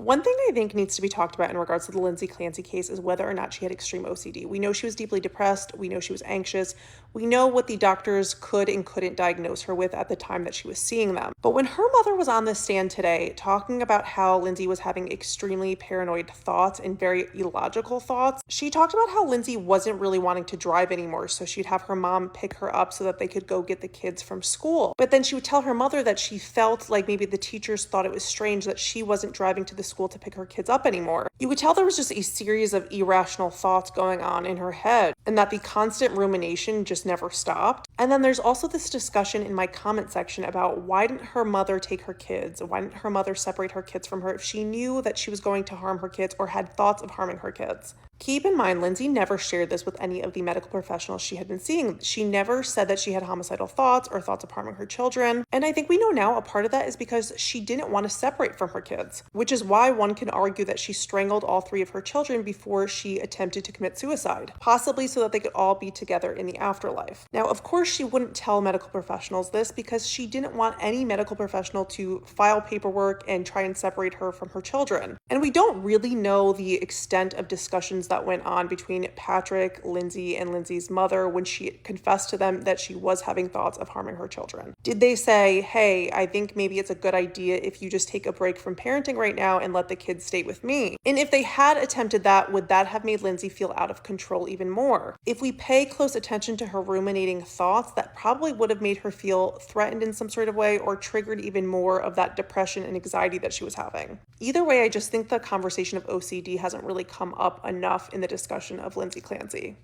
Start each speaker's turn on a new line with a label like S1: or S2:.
S1: One thing I think needs to be talked about in regards to the Lindsay Clancy case is whether or not she had extreme OCD. We know she was deeply depressed. We know she was anxious. We know what the doctors could and couldn't diagnose her with at the time that she was seeing them. But when her mother was on the stand today talking about how Lindsay was having extremely paranoid thoughts and very illogical thoughts, she talked about how Lindsay wasn't really wanting to drive anymore, so she'd have her mom pick her up so that they could go get the kids from school. But then she would tell her mother that she felt like maybe the teachers thought it was strange that she wasn't driving to the school to pick her kids up anymore. You could tell there was just a series of irrational thoughts going on in her head, and that the constant rumination just never stopped. And then there's also this discussion in my comment section about why didn't her mother take her kids? Why didn't her mother separate her kids from her if she knew that she was going to harm her kids or had thoughts of harming her kids? Keep in mind, Lindsay never shared this with any of the medical professionals she had been seeing. She never said that she had homicidal thoughts or thoughts of harming her children. And I think we know now a part of that is because she didn't want to separate from her kids, which is why one can argue that she strangled all three of her children before she attempted to commit suicide, possibly so that they could all be together in the afterlife. Now, of course, she wouldn't tell medical professionals this because she didn't want any medical professional to file paperwork and try and separate her from her children. And we don't really know the extent of discussions that went on between Patrick, Lindsay, and Lindsay's mother when she confessed to them that she was having thoughts of harming her children. Did they say, hey, I think maybe it's a good idea if you just take a break from parenting right now and let the kids stay with me? And if they had attempted that, would that have made Lindsay feel out of control even more? If we pay close attention to her ruminating thoughts, that probably would have made her feel threatened in some sort of way or triggered even more of that depression and anxiety that she was having. Either way, I just think the conversation of OCD hasn't really come up enough in the discussion of Lindsay Clancy.